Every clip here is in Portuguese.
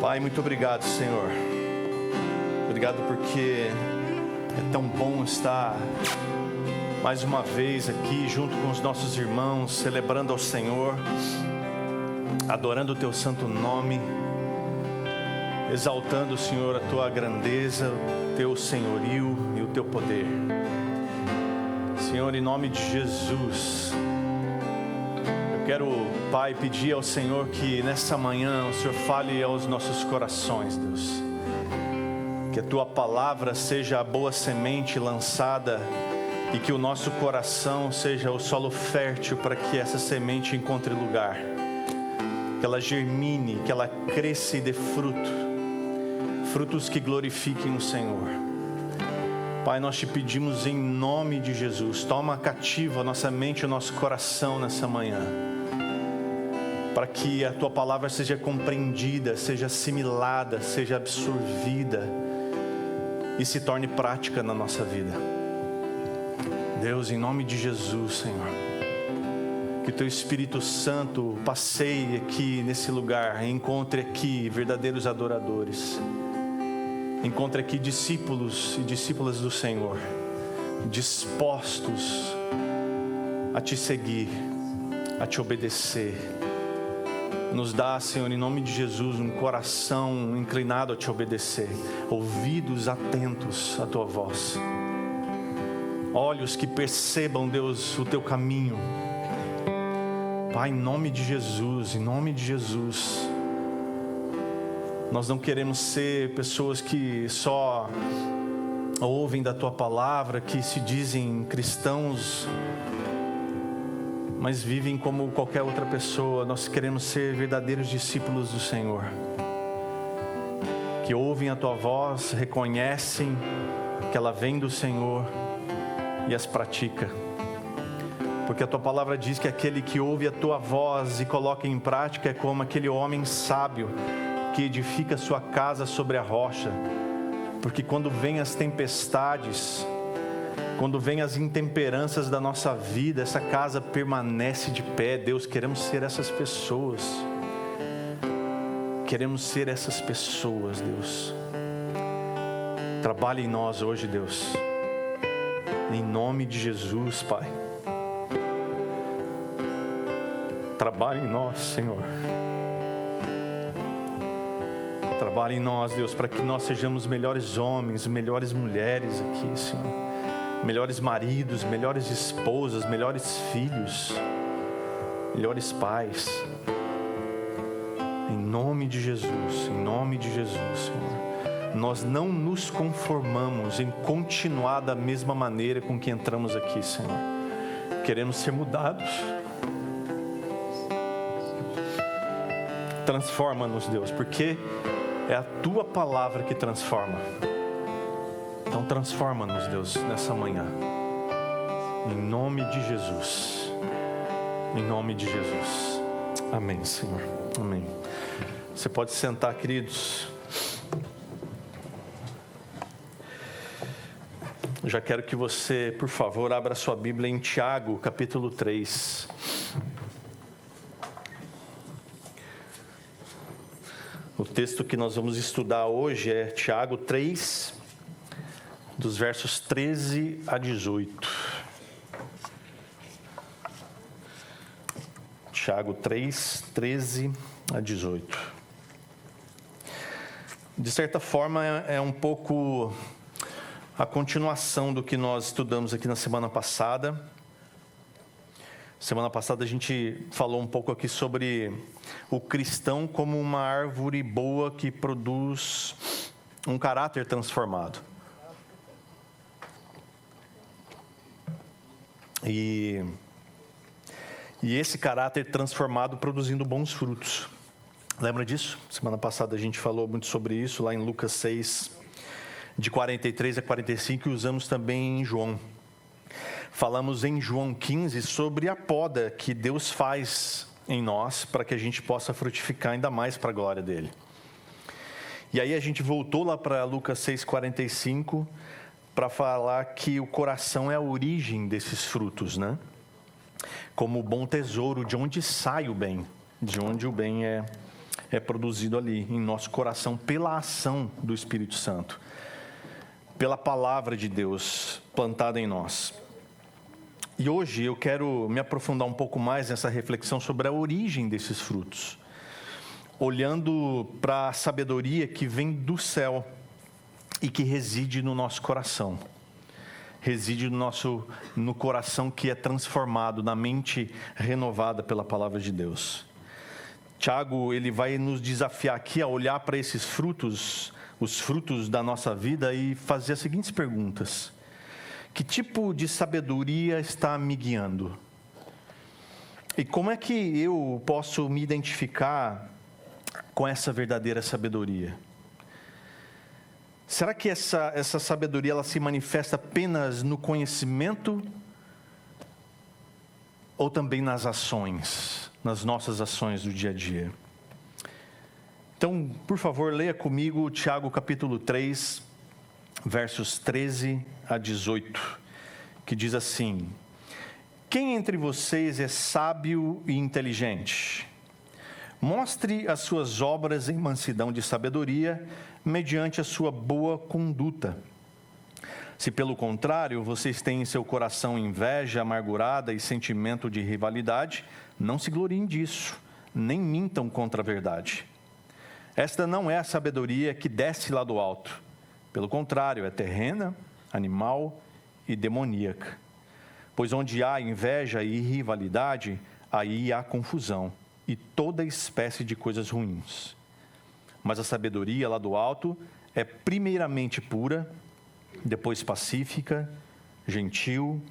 Pai, muito obrigado, Senhor. Obrigado porque é tão bom estar mais uma vez aqui junto com os nossos irmãos, celebrando ao Senhor, adorando o Teu santo nome, exaltando, Senhor, a Tua grandeza, o Teu senhorio e o Teu poder. Senhor, em nome de Jesus, eu quero, Pai, pedir ao Senhor que nessa manhã o Senhor fale aos nossos corações, Deus. Que a Tua palavra seja a boa semente lançada e que o nosso coração seja o solo fértil para que essa semente encontre lugar. Que ela germine, que ela cresça e dê fruto. Frutos que glorifiquem o Senhor. Pai, nós te pedimos em nome de Jesus, toma cativa a nossa mente e o nosso coração nessa manhã, para que a Tua palavra seja compreendida, seja assimilada, seja absorvida e se torne prática na nossa vida. Deus, em nome de Jesus, Senhor, que Teu Espírito Santo passeie aqui nesse lugar, encontre aqui verdadeiros adoradores. Encontre aqui discípulos e discípulas do Senhor, dispostos a Te seguir, a Te obedecer. Nos dá, Senhor, em nome de Jesus, um coração inclinado a Te obedecer, ouvidos atentos à Tua voz, olhos que percebam, Deus, o Teu caminho. Pai, em nome de Jesus, em nome de Jesus, nós não queremos ser pessoas que só ouvem da Tua palavra, que se dizem cristãos, mas vivem como qualquer outra pessoa. Nós queremos ser verdadeiros discípulos do Senhor, que ouvem a Tua voz, reconhecem que ela vem do Senhor e as pratica. Porque a Tua palavra diz que aquele que ouve a Tua voz e coloca em prática é como aquele homem sábio que edifica sua casa sobre a rocha. Porque quando vem as tempestades, quando vem as intemperanças da nossa vida, essa casa permanece de pé. Deus, queremos ser essas pessoas. Queremos ser essas pessoas, Deus. Trabalhe em nós hoje, Deus. Em nome de Jesus, Pai. Trabalhe em nós, Senhor. Trabalhe em nós, Deus, para que nós sejamos melhores homens, melhores mulheres aqui, Senhor. Melhores maridos, melhores esposas, melhores filhos, melhores pais. Em nome de Jesus, Senhor. Nós não nos conformamos em continuar da mesma maneira com que entramos aqui, Senhor. Queremos ser mudados. Transforma-nos, Deus, porque é a Tua palavra que transforma. Então transforma-nos, Deus, nessa manhã. Em nome de Jesus. Em nome de Jesus. Amém, Senhor. Amém. Você pode sentar, queridos. Já quero que você, por favor, abra sua Bíblia em Tiago, capítulo 3. O texto que nós vamos estudar hoje é Tiago 3, dos versos 13 a 18. Tiago 3, 13 a 18. De certa forma, é um pouco a continuação do que nós estudamos aqui na semana passada. Semana passada a gente falou um pouco aqui sobre o cristão como uma árvore boa que produz um caráter transformado. E esse caráter transformado produzindo bons frutos. Lembra disso? Semana passada a gente falou muito sobre isso lá em Lucas 6, de 43 a 45, e usamos também em João. Falamos em João 15 sobre a poda que Deus faz em nós para que a gente possa frutificar ainda mais para a glória dele. E aí a gente voltou lá para Lucas 6,45 para falar que o coração é a origem desses frutos, né? Como o bom tesouro, de onde sai o bem, de onde o bem é produzido ali em nosso coração pela ação do Espírito Santo, pela palavra de Deus plantada em nós. E hoje eu quero me aprofundar um pouco mais nessa reflexão sobre a origem desses frutos, olhando para a sabedoria que vem do céu e que reside no nosso coração. Reside no coração que é transformado, na mente renovada pela palavra de Deus. Tiago, ele vai nos desafiar aqui a olhar para esses frutos, os frutos da nossa vida, e fazer as seguintes perguntas: que tipo de sabedoria está me guiando? E como é que eu posso me identificar com essa verdadeira sabedoria? Será que essa sabedoria ela se manifesta apenas no conhecimento ou também nas ações, nas nossas ações do dia a dia? Então, por favor, leia comigo Tiago capítulo 3, versos 13 a 18, que diz assim: quem entre vocês é sábio e inteligente? Mostre as suas obras em mansidão de sabedoria, mediante a sua boa conduta. Se pelo contrário, vocês têm em seu coração inveja amargurada e sentimento de rivalidade, não se gloriem disso, nem mintam contra a verdade. Esta não é a sabedoria que desce lá do alto. Pelo contrário, é terrena, animal e demoníaca. Pois onde há inveja e rivalidade, aí há confusão e toda espécie de coisas ruins. Mas a sabedoria lá do alto é primeiramente pura, depois pacífica, gentil,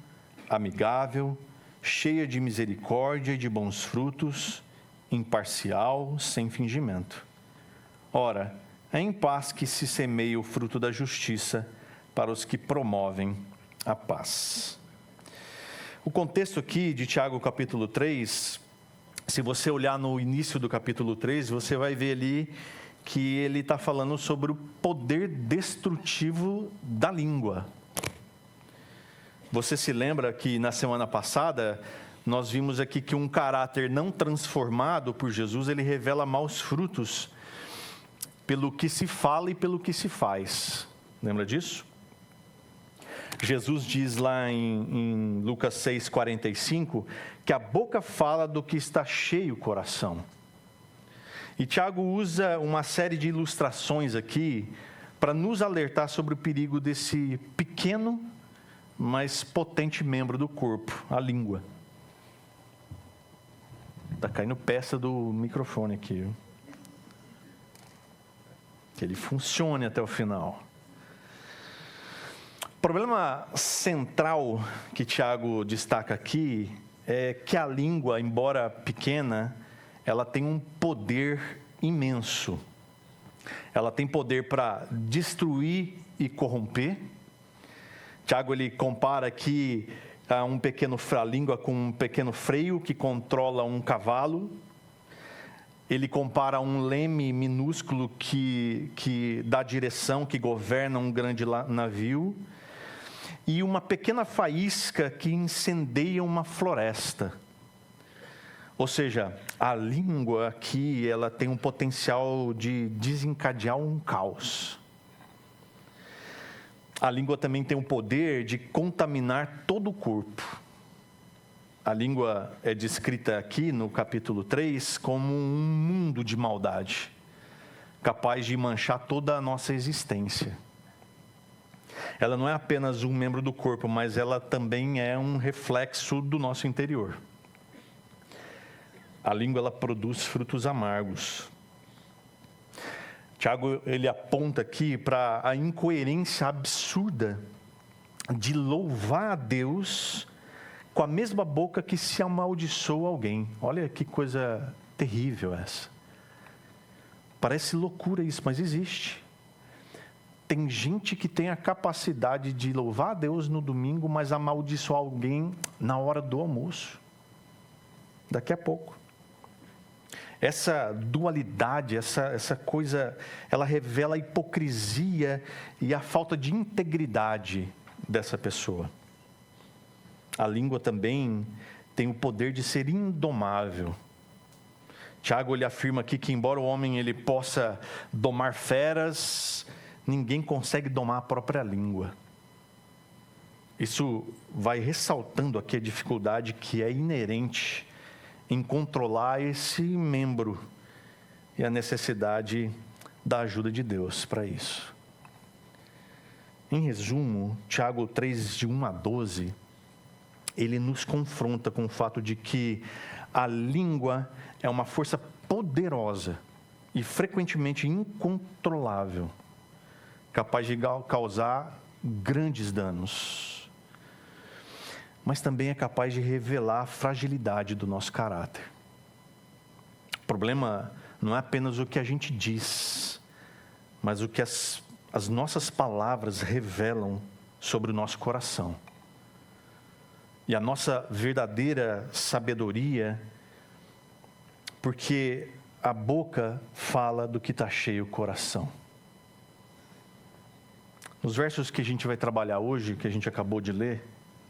amigável, cheia de misericórdia e de bons frutos, imparcial, sem fingimento. Ora, é em paz que se semeia o fruto da justiça para os que promovem a paz. O contexto aqui de Tiago capítulo 3, se você olhar no início do capítulo 3, você vai ver ali que ele está falando sobre o poder destrutivo da língua. Você se lembra que na semana passada, nós vimos aqui que um caráter não transformado por Jesus, ele revela maus frutos pelo que se fala e pelo que se faz. Lembra disso? Jesus diz lá em Lucas 6,45, que a boca fala do que está cheio o coração. E Tiago usa uma série de ilustrações aqui para nos alertar sobre o perigo desse pequeno, mas potente membro do corpo, a língua. Está caindo peça do microfone aqui, viu? Que ele funcione até o final. O problema central que Tiago destaca aqui é que a língua, embora pequena, ela tem um poder imenso. Ela tem poder para destruir e corromper. Tiago, ele compara aqui a língua com um pequeno freio que controla um cavalo. Ele compara um leme minúsculo que dá direção, que governa um grande navio, e uma pequena faísca que incendeia uma floresta. Ou seja, a língua aqui, ela tem um potencial de desencadear um caos. A língua também tem o poder de contaminar todo o corpo. A língua é descrita aqui no capítulo 3 como um mundo de maldade, capaz de manchar toda a nossa existência. Ela não é apenas um membro do corpo, mas ela também é um reflexo do nosso interior. A língua, ela produz frutos amargos. Tiago, ele aponta aqui para a incoerência absurda de louvar a Deus com a mesma boca que se amaldiçoa alguém. Olha que coisa terrível essa. Parece loucura isso, mas existe. Tem gente que tem a capacidade de louvar a Deus no domingo, mas amaldiçoar alguém na hora do almoço. Daqui a pouco. Essa dualidade, essa coisa, ela revela a hipocrisia e a falta de integridade dessa pessoa. A língua também tem o poder de ser indomável. Tiago, ele afirma aqui que embora o homem ele possa domar feras, ninguém consegue domar a própria língua. Isso vai ressaltando aqui a dificuldade que é inerente em controlar esse membro e a necessidade da ajuda de Deus para isso. Em resumo, Tiago 3, de 1 a 12, ele nos confronta com o fato de que a língua é uma força poderosa e frequentemente incontrolável, capaz de causar grandes danos, mas também é capaz de revelar a fragilidade do nosso caráter. O problema não é apenas o que a gente diz, mas o que as nossas palavras revelam sobre o nosso coração. E a nossa verdadeira sabedoria, porque a boca fala do que está cheio o coração. Nos versos que a gente vai trabalhar hoje, que a gente acabou de ler,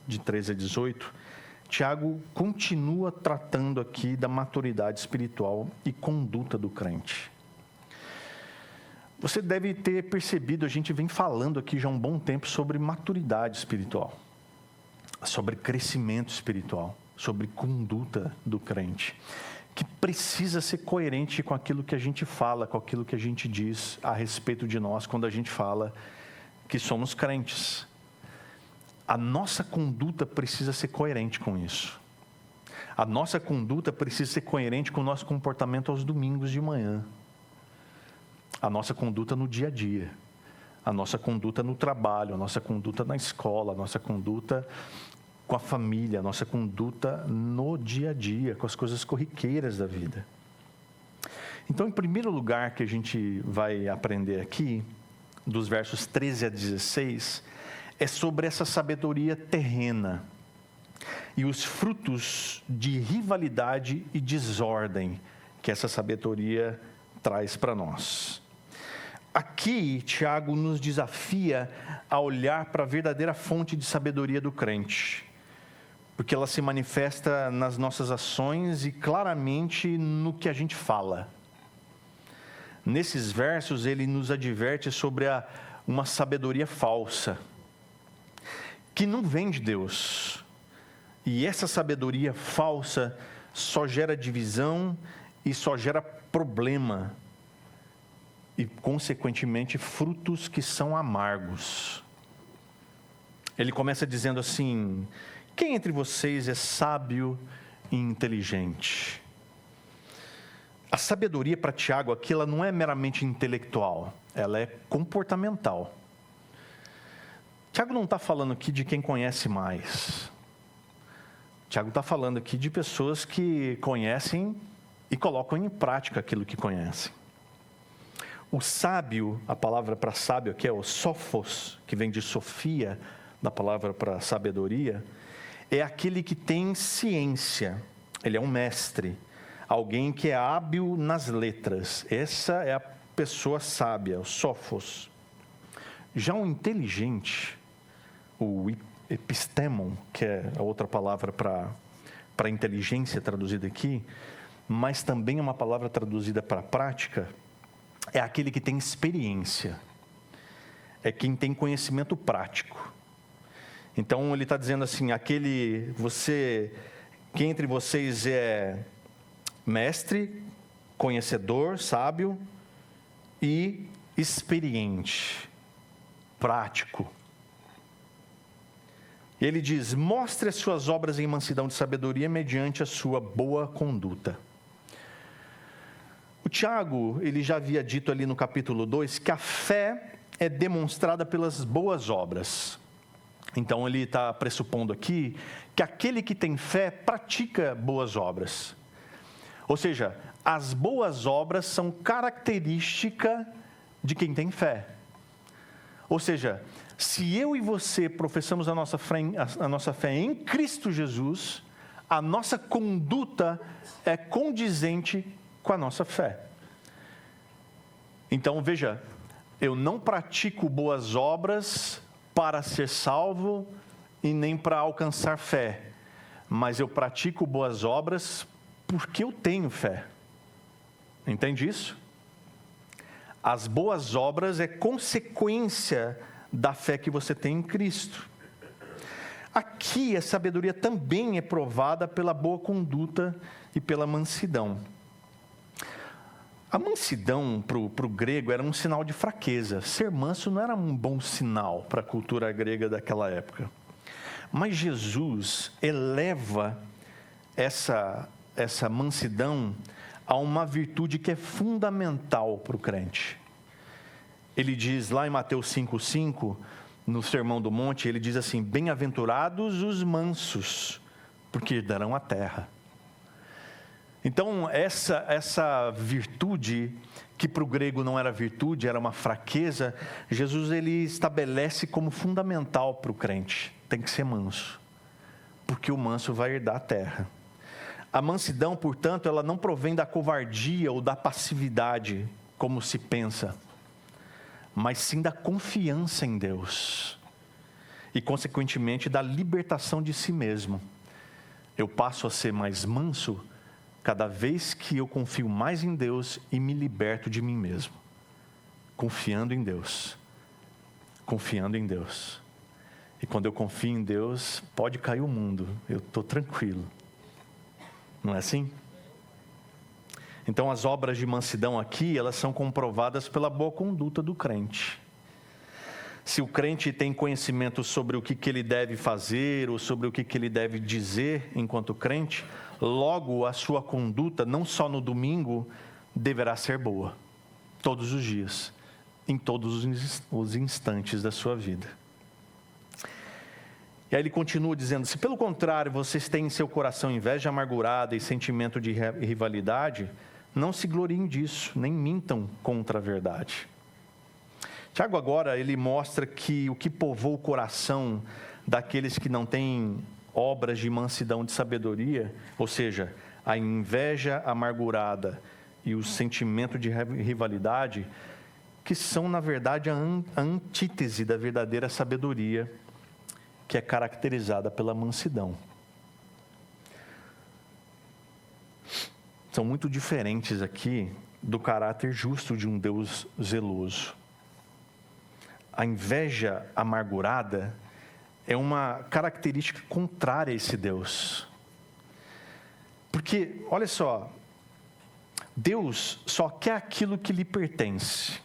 de 13 a 18, Tiago continua tratando aqui da maturidade espiritual e conduta do crente. Você deve ter percebido, a gente vem falando aqui já há um bom tempo sobre maturidade espiritual, sobre crescimento espiritual, sobre conduta do crente, que precisa ser coerente com aquilo que a gente fala, com aquilo que a gente diz a respeito de nós quando a gente fala que somos crentes. A nossa conduta precisa ser coerente com isso. A nossa conduta precisa ser coerente com o nosso comportamento aos domingos de manhã. A nossa conduta no dia a dia. A nossa conduta no trabalho, a nossa conduta na escola, a nossa conduta com a família, a nossa conduta no dia a dia, com as coisas corriqueiras da vida. Então, em primeiro lugar que a gente vai aprender aqui, dos versos 13 a 16, é sobre essa sabedoria terrena e os frutos de rivalidade e desordem que essa sabedoria traz para nós. Aqui, Tiago nos desafia a olhar para a verdadeira fonte de sabedoria do crente, porque ela se manifesta nas nossas ações e claramente no que a gente fala. Nesses versos, ele nos adverte sobre uma sabedoria falsa, que não vem de Deus. E essa sabedoria falsa só gera divisão e só gera problema. E, consequentemente, frutos que são amargos. Ele começa dizendo assim: quem entre vocês é sábio e inteligente? A sabedoria para Tiago aqui, ela não é meramente intelectual, ela é comportamental. Tiago não está falando aqui de quem conhece mais. Tiago está falando aqui de pessoas que conhecem e colocam em prática aquilo que conhecem. O sábio, a palavra para sábio aqui é o sophos, que vem de sofia, da palavra para sabedoria, é aquele que tem ciência, ele é um mestre, alguém que é hábil nas letras. Essa é a pessoa sábia, o sophos. Já o inteligente, o epistemon, que é a outra palavra para inteligência traduzida aqui, mas também é uma palavra traduzida para prática, é aquele que tem experiência, é quem tem conhecimento prático. Então ele está dizendo assim: quem entre vocês é mestre, conhecedor, sábio e experiente, prático. Ele diz: mostre as suas obras em mansidão de sabedoria mediante a sua boa conduta. O Tiago, ele já havia dito ali no capítulo 2 que a fé é demonstrada pelas boas obras. Então ele está pressupondo aqui que aquele que tem fé pratica boas obras. Ou seja, as boas obras são característica de quem tem fé. Ou seja, se eu e você professamos a nossa fé em Cristo Jesus, a nossa conduta é condizente com a nossa fé. Então, veja, eu não pratico boas obras para ser salvo e nem para alcançar fé, mas eu pratico boas obras porque eu tenho fé. Entende isso? As boas obras é consequência da fé que você tem em Cristo. Aqui a sabedoria também é provada pela boa conduta e pela mansidão. A mansidão para o grego era um sinal de fraqueza. Ser manso não era um bom sinal para a cultura grega daquela época. Mas Jesus eleva essa mansidão a uma virtude que é fundamental para o crente. Ele diz lá em Mateus 5,5, no Sermão do Monte, ele diz assim: bem-aventurados os mansos, porque herdarão a terra. Então, essa virtude, que para o grego não era virtude, era uma fraqueza, Jesus ele estabelece como fundamental para o crente: tem que ser manso, porque o manso vai herdar a terra. A mansidão, portanto, ela não provém da covardia ou da passividade, como se pensa, mas sim da confiança em Deus e, consequentemente, da libertação de si mesmo. Eu passo a ser mais manso cada vez que eu confio mais em Deus e me liberto de mim mesmo, confiando em Deus, confiando em Deus. E quando eu confio em Deus, pode cair o mundo, eu estou tranquilo. Não é assim? Então, as obras de mansidão aqui, elas são comprovadas pela boa conduta do crente. Se o crente tem conhecimento sobre o que ele deve fazer, ou sobre o que ele deve dizer enquanto crente, logo a sua conduta, não só no domingo, deverá ser boa, todos os dias, em todos os instantes da sua vida. E aí ele continua dizendo: se pelo contrário vocês têm em seu coração inveja amargurada e sentimento de rivalidade, não se gloriem disso, nem mintam contra a verdade. Tiago agora ele mostra que o que povoa o coração daqueles que não têm obras de mansidão de sabedoria, ou seja, a inveja amargurada e o sentimento de rivalidade, que são na verdade a antítese da verdadeira sabedoria, que é caracterizada pela mansidão. São muito diferentes aqui do caráter justo de um Deus zeloso. A inveja amargurada é uma característica contrária a esse Deus. Porque, olha só, Deus só quer aquilo que lhe pertence.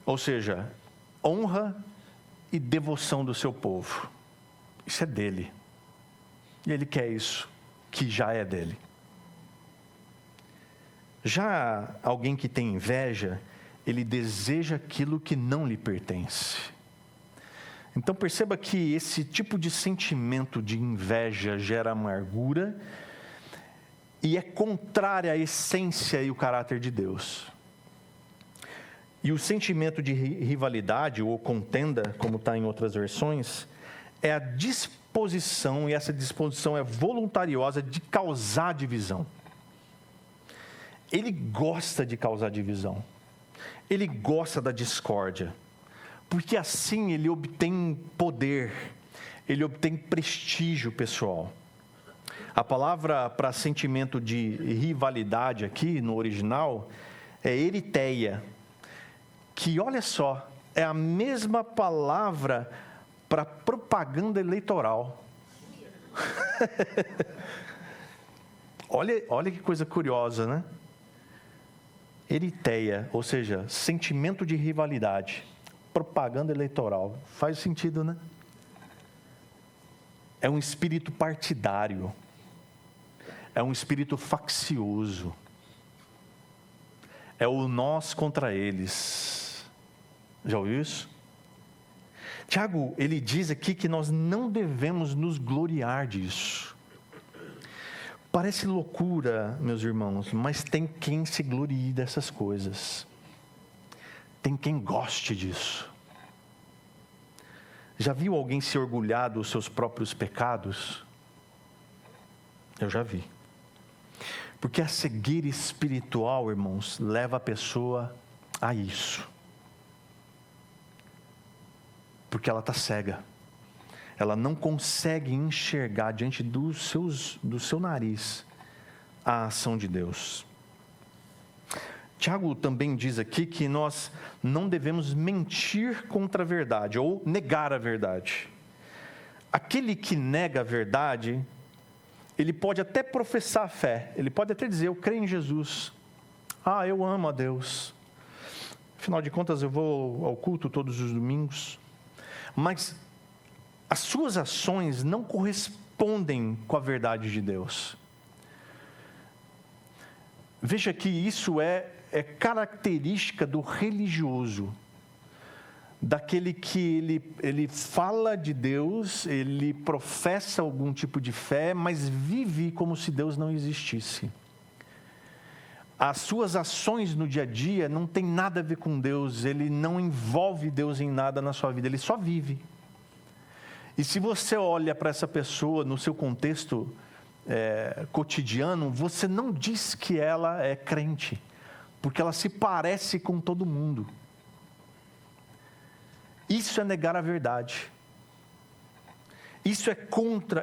Ou seja, honra e devoção do seu povo. Isso é dele. E ele quer isso, que já é dele. Já alguém que tem inveja, ele deseja aquilo que não lhe pertence. Então perceba que esse tipo de sentimento de inveja gera amargura e é contrária à essência e o caráter de Deus. E o sentimento de rivalidade ou contenda, como está em outras versões, é a disposição, e essa disposição é voluntariosa, de causar divisão. Ele gosta de causar divisão. Ele gosta da discórdia. Porque assim ele obtém poder, ele obtém prestígio pessoal. A palavra para sentimento de rivalidade aqui, no original, é eritheia, que, olha só, é a mesma palavra para propaganda eleitoral. Olha que coisa curiosa, né? Eritheia, ou seja, sentimento de rivalidade, propaganda eleitoral. Faz sentido, né? É um espírito partidário, é um espírito faccioso, é o nós contra eles. Já ouviu isso? Tiago, ele diz aqui que nós não devemos nos gloriar disso. Parece loucura, meus irmãos, mas tem quem se glorie dessas coisas. Tem quem goste disso. Já viu alguém se orgulhar dos seus próprios pecados? Eu já vi. Porque a cegueira espiritual, irmãos, leva a pessoa a isso. Porque ela está cega. Ela não consegue enxergar diante do seu nariz a ação de Deus. Tiago também diz aqui que nós não devemos mentir contra a verdade ou negar a verdade. Aquele que nega a verdade, ele pode até professar a fé, ele pode até dizer, eu creio em Jesus, eu amo a Deus, afinal de contas eu vou ao culto todos os domingos, mas as suas ações não correspondem com a verdade de Deus. Veja que isso é característica do religioso, daquele que ele fala de Deus, ele professa algum tipo de fé, mas vive como se Deus não existisse. As suas ações no dia a dia não tem nada a ver com Deus, ele não envolve Deus em nada na sua vida, ele só vive. E se você olha para essa pessoa no seu contexto cotidiano, você não diz que ela é crente, porque ela se parece com todo mundo. Isso é negar a verdade. Isso é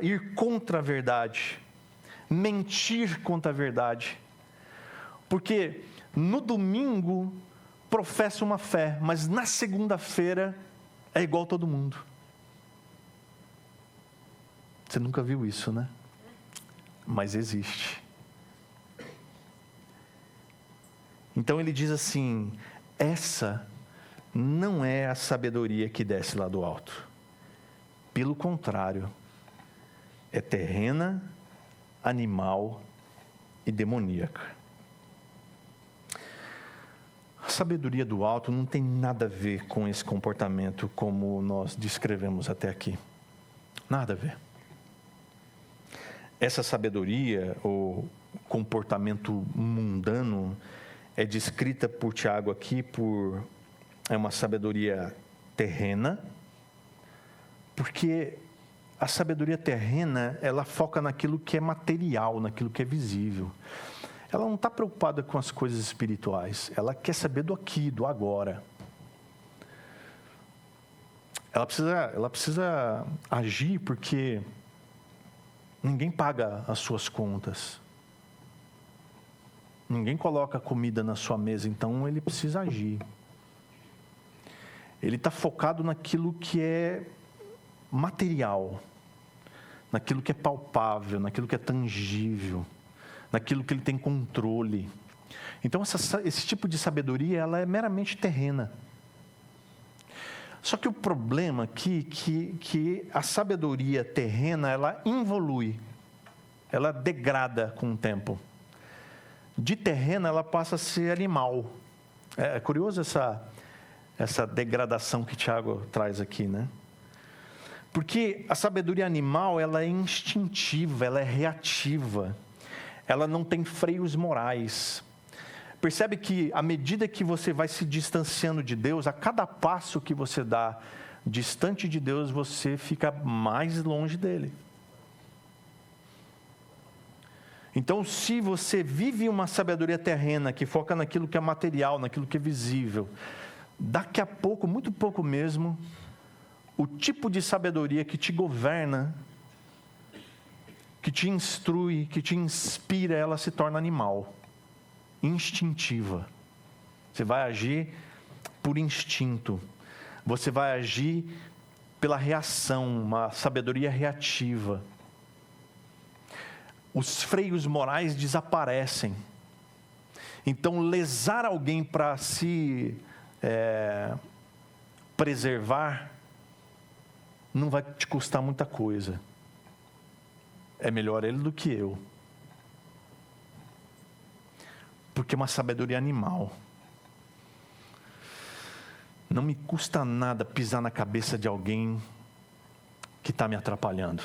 ir contra a verdade. Mentir contra a verdade. Porque no domingo professa uma fé, mas na segunda-feira é igual todo mundo. Você nunca viu isso, né? Mas existe. Então ele diz assim, essa não é a sabedoria que desce lá do alto. Pelo contrário, é terrena, animal e demoníaca. A sabedoria do alto não tem nada a ver com esse comportamento como nós descrevemos até aqui. Nada a ver. Essa sabedoria, ou comportamento mundano, é descrita por Tiago aqui é uma sabedoria terrena, porque a sabedoria terrena, ela foca naquilo que é material, naquilo que é visível. Ela não está preocupada com as coisas espirituais, ela quer saber do aqui, do agora. Ela precisa agir porque ninguém paga as suas contas. Ninguém coloca comida na sua mesa, então ele precisa agir. Ele está focado naquilo que é material, naquilo que é palpável, naquilo que é tangível, naquilo que ele tem controle. Então esse tipo de sabedoria, ela é meramente terrena. Só que o problema aqui que a sabedoria terrena, ela involui, ela degrada com o tempo. De terrena, ela passa a ser animal. É curioso essa degradação que Tiago traz aqui, né? Porque a sabedoria animal, ela é instintiva, ela é reativa, ela não tem freios morais. Percebe que à medida que você vai se distanciando de Deus, a cada passo que você dá distante de Deus, você fica mais longe dele. Então, se você vive uma sabedoria terrena que foca naquilo que é material, naquilo que é visível, daqui a pouco, muito pouco mesmo, o tipo de sabedoria que te governa, que te instrui, que te inspira, ela se torna animal, instintiva. Você vai agir por instinto, você vai agir pela reação, uma sabedoria reativa. Os freios morais desaparecem. Então, lesar alguém para se preservar não vai te custar muita coisa. É melhor ele do que eu. Porque é uma sabedoria animal. Não me custa nada pisar na cabeça de alguém que está me atrapalhando.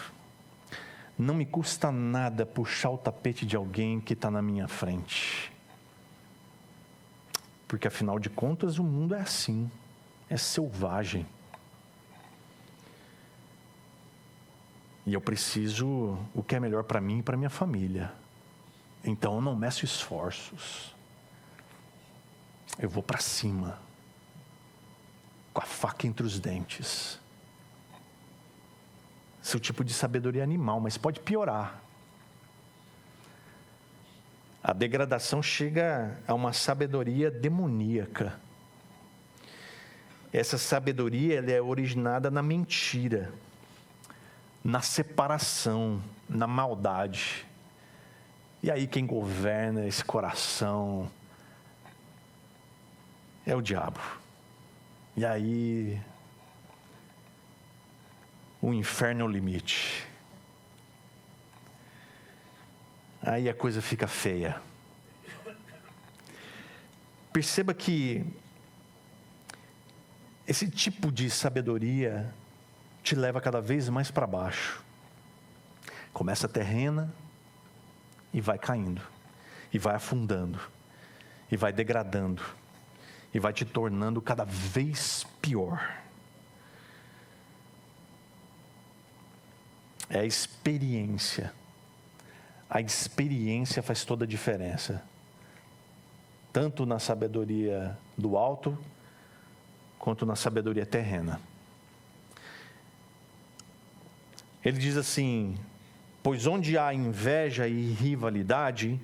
Não me custa nada puxar o tapete de alguém que está na minha frente. Porque afinal de contas o mundo é assim, é selvagem. E eu preciso o que é melhor para mim e para minha família. Então eu não meço esforços. Eu vou para cima, com a faca entre os dentes. Seu tipo de sabedoria animal, mas pode piorar. A degradação chega a uma sabedoria demoníaca. Essa sabedoria ela é originada na mentira, na separação, na maldade. E aí quem governa esse coração é o diabo. E aí o inferno é o limite. Aí a coisa fica feia. Perceba que esse tipo de sabedoria te leva cada vez mais para baixo. Começa terrena e vai caindo, e vai afundando, e vai degradando, e vai te tornando cada vez pior. É a experiência. A experiência faz toda a diferença. Tanto na sabedoria do alto, quanto na sabedoria terrena. Ele diz assim: pois onde há inveja e rivalidade,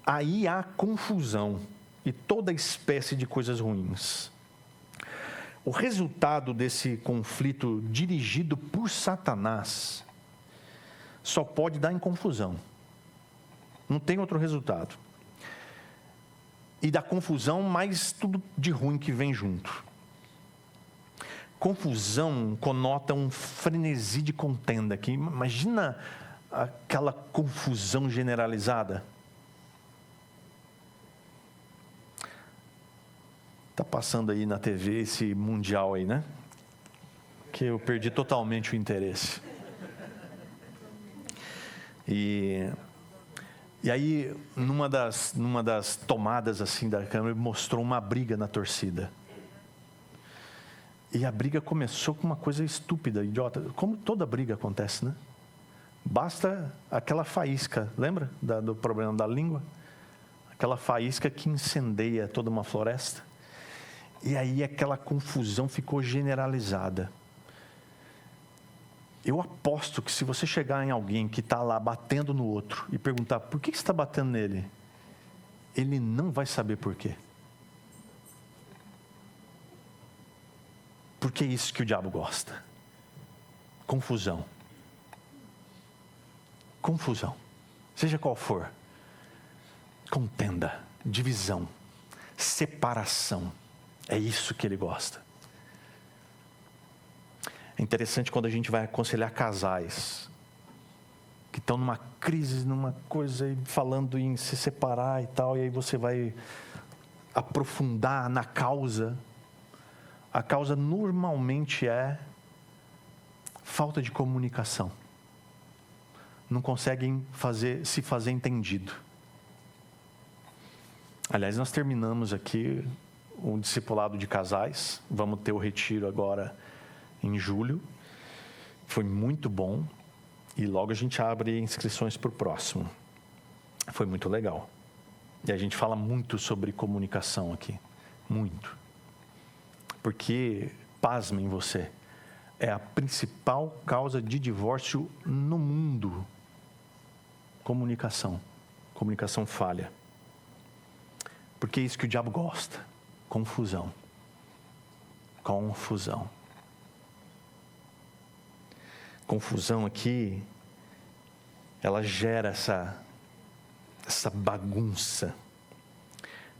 aí há confusão e toda espécie de coisas ruins. O resultado desse conflito dirigido por Satanás só pode dar em confusão. Não tem outro resultado. E da confusão, mais tudo de ruim que vem junto. Confusão conota um frenesi de contenda aqui. Imagina aquela confusão generalizada. Está passando aí na TV esse mundial aí, né? Que eu perdi totalmente o interesse. E aí, numa das tomadas assim da câmera, mostrou uma briga na torcida. E a briga começou com uma coisa estúpida, idiota. Como toda briga acontece, né? Basta aquela faísca, lembra do problema da língua? Aquela faísca que incendeia toda uma floresta. E aí aquela confusão ficou generalizada. Eu aposto que se você chegar em alguém que está lá batendo no outro e perguntar por que você está batendo nele, ele não vai saber por quê. Porque é isso que o diabo gosta. Confusão. Confusão. Seja qual for. Contenda, divisão, separação. É isso que ele gosta. É interessante quando a gente vai aconselhar casais que estão numa crise, numa coisa, falando em se separar e tal, e aí você vai aprofundar na causa. A causa normalmente é falta de comunicação. Não conseguem se fazer entendido. Aliás, nós terminamos aqui um discipulado de casais. Vamos ter o retiro agora em julho. Foi muito bom. E logo a gente abre inscrições para o próximo. Foi muito legal. E a gente fala muito sobre comunicação aqui. Muito. Porque, pasmem você, é a principal causa de divórcio no mundo. Comunicação. Comunicação falha. Porque é isso que o diabo gosta. Confusão. Confusão. Confusão aqui, ela gera essa bagunça.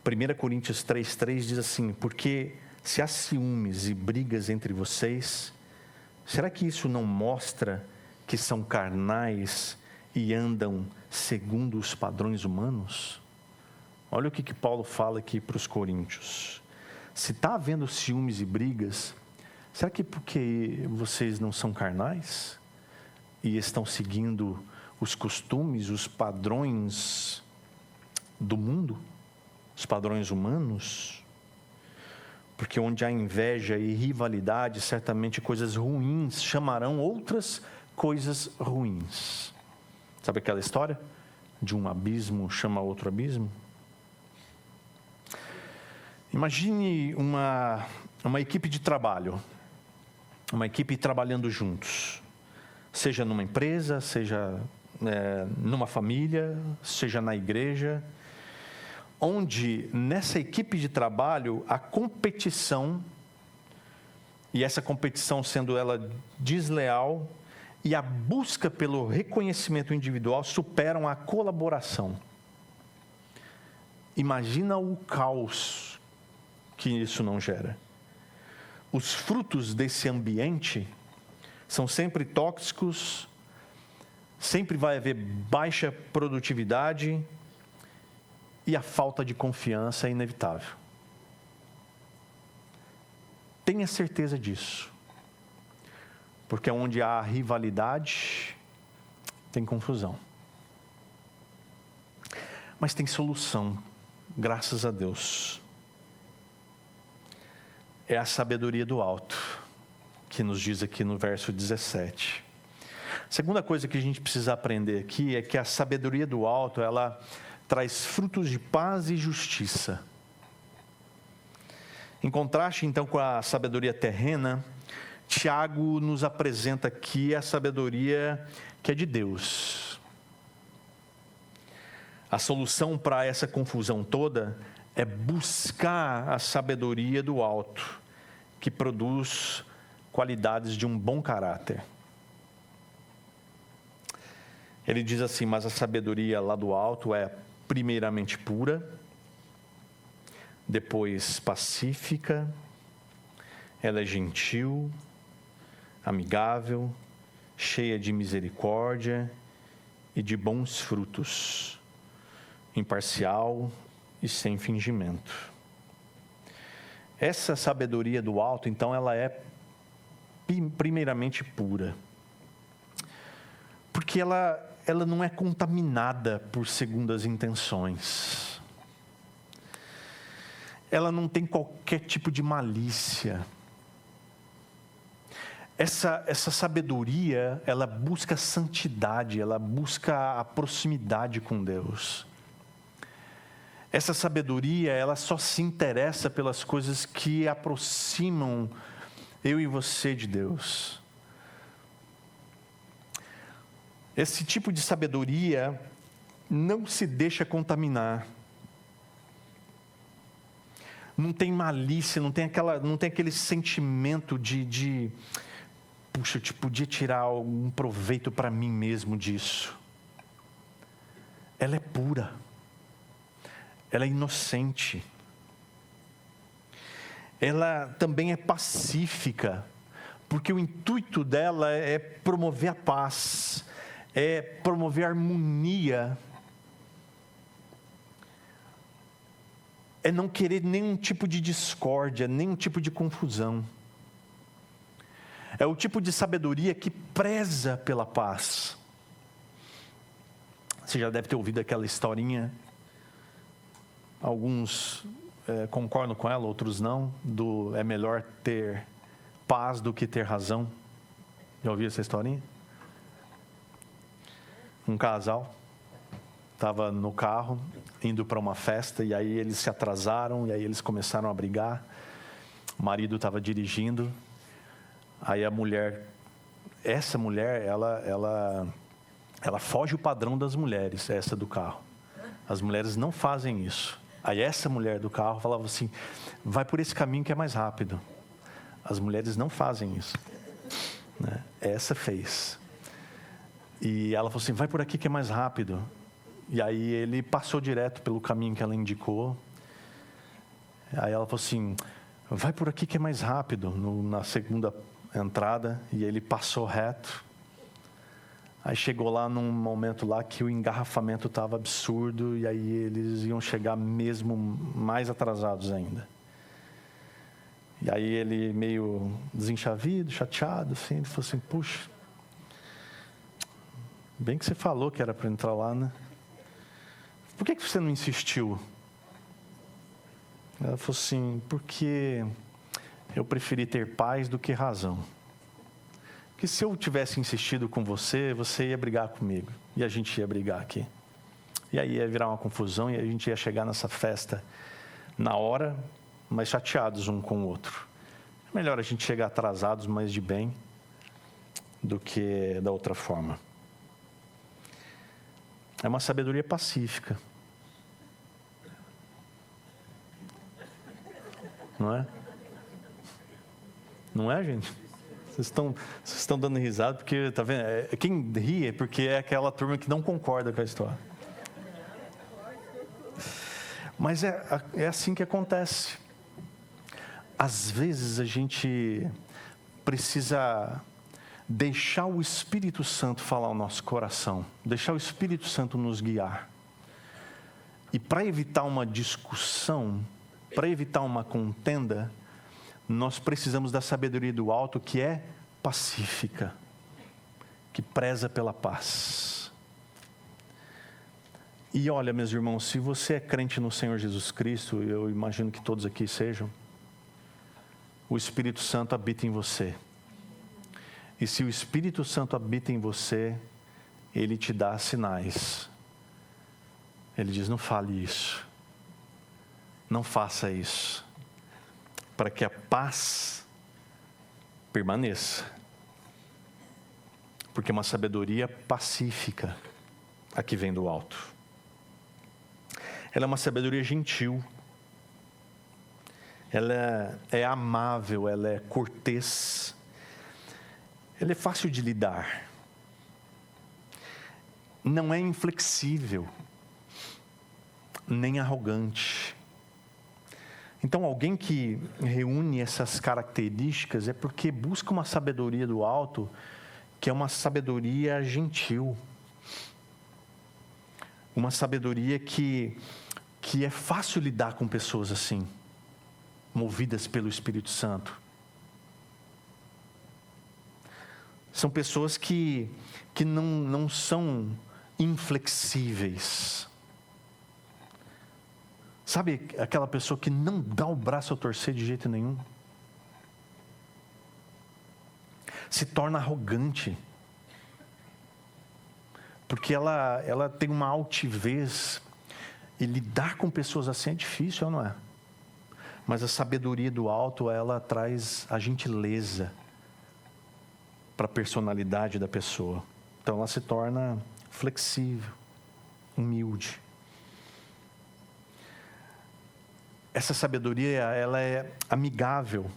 1 Coríntios 3:3 diz assim: porque se há ciúmes e brigas entre vocês, será que isso não mostra que são carnais e andam segundo os padrões humanos? Olha o que Paulo fala aqui para os coríntios. Se está havendo ciúmes e brigas, será que porque vocês não são carnais e estão seguindo os costumes, os padrões do mundo, os padrões humanos? Porque onde há inveja e rivalidade, certamente coisas ruins chamarão outras coisas ruins. Sabe aquela história? De um abismo chama outro abismo? Imagine uma equipe de trabalho, uma equipe trabalhando juntos, seja numa empresa, seja numa família, seja na igreja, onde nessa equipe de trabalho a competição, e essa competição sendo ela desleal, e a busca pelo reconhecimento individual superam a colaboração. Imagina o caos que isso não gera. Os frutos desse ambiente são sempre tóxicos, sempre vai haver baixa produtividade e a falta de confiança é inevitável. Tenha certeza disso. Porque onde há rivalidade, tem confusão. Mas tem solução, graças a Deus. É a sabedoria do alto, que nos diz aqui no verso 17. A segunda coisa que a gente precisa aprender aqui é que a sabedoria do alto, ela traz frutos de paz e justiça. Em contraste, então, com a sabedoria terrena, Tiago nos apresenta aqui a sabedoria que é de Deus. A solução para essa confusão toda é buscar a sabedoria do alto, que produz qualidades de um bom caráter. Ele diz assim: mas a sabedoria lá do alto é primeiramente pura, depois pacífica, ela é gentil, amigável, cheia de misericórdia e de bons frutos, imparcial e sem fingimento. Essa sabedoria do alto, então, ela é primeiramente pura, porque ela não é contaminada por segundas intenções. Ela não tem qualquer tipo de malícia. Essa sabedoria, ela busca santidade, ela busca a proximidade com Deus. Essa sabedoria, ela só se interessa pelas coisas que aproximam eu e você de Deus. Esse tipo de sabedoria não se deixa contaminar. Não tem malícia, não tem aquele sentimento de puxa, eu podia tirar algum proveito para mim mesmo disso. Ela é pura. Ela é inocente. Ela também é pacífica, porque o intuito dela é promover a paz, é promover a harmonia, é não querer nenhum tipo de discórdia, nenhum tipo de confusão. É o tipo de sabedoria que preza pela paz. Você já deve ter ouvido aquela historinha, alguns concordam com ela, outros não, é melhor ter paz do que ter razão. Já ouviu essa historinha? Um casal estava no carro, indo para uma festa, e aí eles se atrasaram, e aí eles começaram a brigar. O marido estava dirigindo, aí essa mulher, ela foge o padrão das mulheres, essa do carro. As mulheres não fazem isso. Aí essa mulher do carro falava assim: vai por esse caminho que é mais rápido. As mulheres não fazem isso, né? Essa fez. E ela falou assim: vai por aqui que é mais rápido. E aí ele passou direto pelo caminho que ela indicou. Aí ela falou assim: vai por aqui que é mais rápido, na segunda entrada. E ele passou reto. Aí chegou lá num momento lá que o engarrafamento estava absurdo, e aí eles iam chegar mesmo mais atrasados ainda. E aí ele meio desenchavido, chateado, assim, ele falou assim: puxa, bem que você falou que era para entrar lá, né? Por que você não insistiu? Ela falou assim: porque eu preferi ter paz do que razão. Porque se eu tivesse insistido com você, você ia brigar comigo. E a gente ia brigar aqui. E aí ia virar uma confusão e a gente ia chegar nessa festa na hora, mas chateados um com o outro. É melhor a gente chegar atrasados, mas de bem, do que da outra forma. É uma sabedoria pacífica. não é? Não é, gente? Vocês estão dando risada porque, tá vendo? Quem ri é porque é aquela turma que não concorda com a história. Mas é assim que acontece. Às vezes a gente precisa deixar o Espírito Santo falar ao nosso coração, deixar o Espírito Santo nos guiar. E para evitar uma discussão, para evitar uma contenda, nós precisamos da sabedoria do alto, que é pacífica, que preza pela paz. E olha, meus irmãos, se você é crente no Senhor Jesus Cristo, eu imagino que todos aqui sejam, o Espírito Santo habita em você. E se o Espírito Santo habita em você, ele te dá sinais. Ele diz: não fale isso, não faça isso, para que a paz permaneça. Porque é uma sabedoria pacífica a que vem do alto. Ela é uma sabedoria gentil. Ela é amável, ela é cortês. Ela é fácil de lidar. Não é inflexível, nem arrogante. Então, alguém que reúne essas características é porque busca uma sabedoria do alto, que é uma sabedoria gentil. Uma sabedoria que é fácil lidar com pessoas assim, movidas pelo Espírito Santo. São pessoas que não são inflexíveis. Sabe aquela pessoa que não dá o braço a torcer de jeito nenhum? Se torna arrogante. Porque ela tem uma altivez. E lidar com pessoas assim é difícil, não é? Mas a sabedoria do alto, ela traz a gentileza para a personalidade da pessoa. Então ela se torna flexível, humilde. Essa sabedoria, ela é amigável.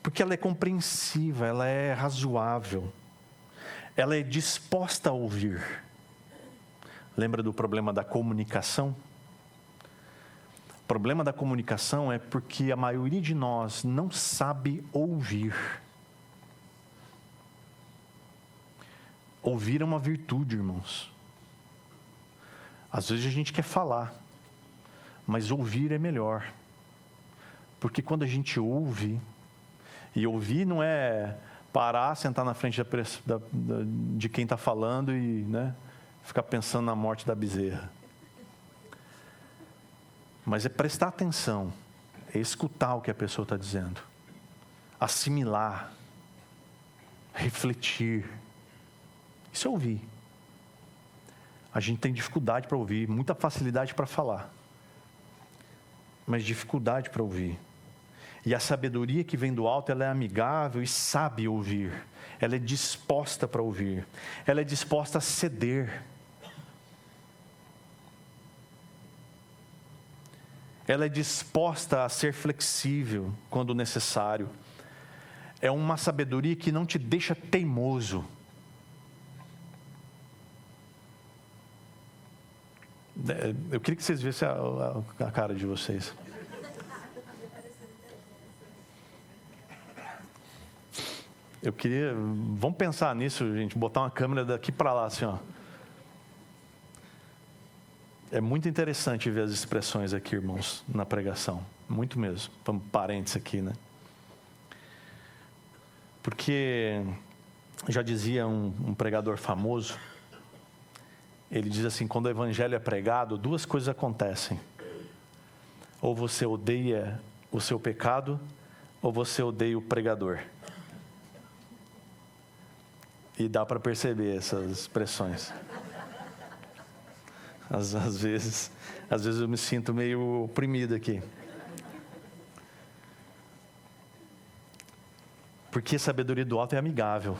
Porque ela é compreensiva, ela é razoável. Ela é disposta a ouvir. Lembra do problema da comunicação? O problema da comunicação é porque a maioria de nós não sabe ouvir. Ouvir é uma virtude, irmãos. Às vezes a gente quer falar, mas ouvir é melhor. Porque quando a gente ouve, e ouvir não é parar, sentar na frente de quem está falando e, né, ficar pensando na morte da bezerra. Mas é prestar atenção, é escutar o que a pessoa está dizendo, assimilar, refletir. Isso é ouvir. A gente tem dificuldade para ouvir, muita facilidade para falar, mas dificuldade para ouvir. E a sabedoria que vem do alto, ela é amigável e sabe ouvir. Ela é disposta para ouvir. Ela é disposta a ceder. Ela é disposta a ser flexível quando necessário. É uma sabedoria que não te deixa teimoso. Eu queria que vocês vissem a cara de vocês. Eu queria... Vamos pensar nisso, gente. Botar uma câmera daqui para lá, assim, ó. É muito interessante ver as expressões aqui, irmãos, na pregação. Muito mesmo. Vamos parênteses aqui, né? Porque, já dizia um pregador famoso, ele diz assim, quando o evangelho é pregado, duas coisas acontecem. Ou você odeia o seu pecado, ou você odeia o pregador. E dá para perceber essas expressões. Às vezes eu me sinto meio oprimido aqui. Porque a sabedoria do alto é amigável.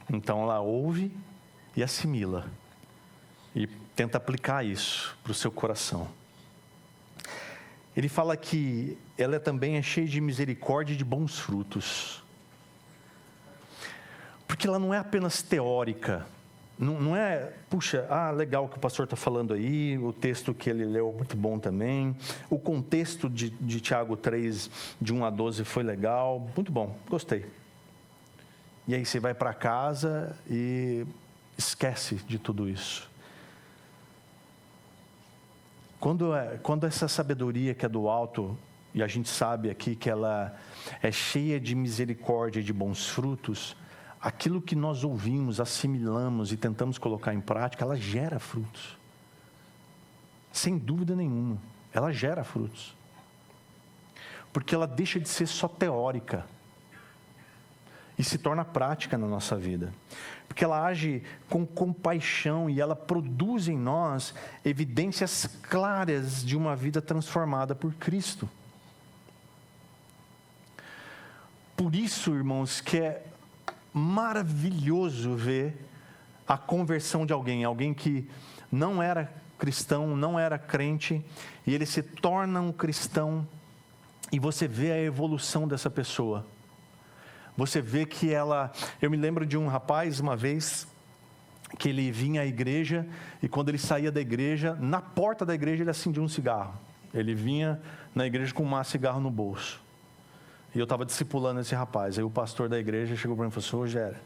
Então ela ouve e assimila. E tenta aplicar isso para o seu coração. ele fala que ela também é cheia de misericórdia e de bons frutos. Porque ela não é apenas teórica, não é, puxa, legal o que o pastor está falando aí, o texto que ele leu muito bom também, o contexto de Tiago 3, de 1 a 12 foi legal, muito bom, gostei. E aí você vai para casa e esquece de tudo isso. Quando essa sabedoria que é do alto, e a gente sabe aqui que ela é cheia de misericórdia e de bons frutos, aquilo que nós ouvimos, assimilamos e tentamos colocar em prática, ela gera frutos. Sem dúvida nenhuma, ela gera frutos. Porque ela deixa de ser só teórica e se torna prática na nossa vida. Porque ela age com compaixão e ela produz em nós evidências claras de uma vida transformada por Cristo. Por isso, irmãos, que é maravilhoso ver a conversão de alguém que não era cristão, não era crente, e ele se torna um cristão, e você vê a evolução dessa pessoa. Você vê que eu me lembro de um rapaz uma vez, que ele vinha à igreja, e quando ele saía da igreja, na porta da igreja ele acendia um cigarro. Ele vinha na igreja com um maço de cigarro no bolso. E eu estava discipulando esse rapaz. Aí o pastor da igreja chegou para mim e falou assim: Rogério,